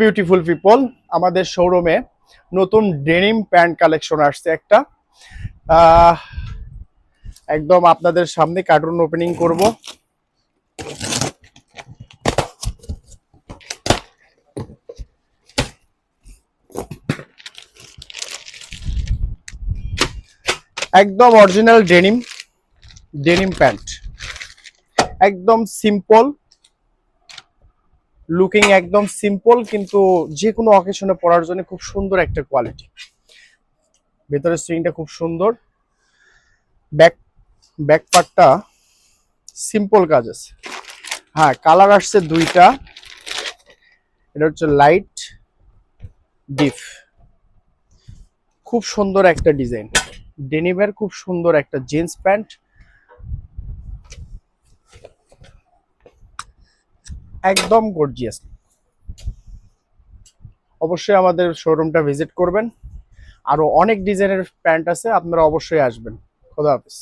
Beautiful people, আমাদের শোরুমে নতুন ডেনিম প্যান্ট কালেকশন আসছে একটা। আহ, একদম আপনাদের সামনে কার্টুন ওপেনিং করব। একদম অরিজিনাল ডেনিম ডেনিম প্যান্ট, একদম সিম্পল লুকিং, একদম সিম্পল, কিন্তু যে কোনো অকেশনে পরার জন্য খুব সুন্দর একটা কোয়ালিটি। ভেতরের স্ট্রিংটা খুব সুন্দর, ব্যাক ব্যাক পার্টটা সিম্পল কাজ আছে। হ্যাঁ, কালার আসছে দুইটা, এটা হচ্ছে লাইট ডিপ। খুব সুন্দর একটা ডিজাইন, ডেনিমের খুব সুন্দর একটা জিন্স প্যান্ট, একদম গর্জিয়াস। অবশ্যই আমাদের শোরুমটা ভিজিট করবেন, আরো অনেক ডিজাইনের প্যান্ট আছে, আপনারা অবশ্যই আসবেন। খোদা হাফেজ।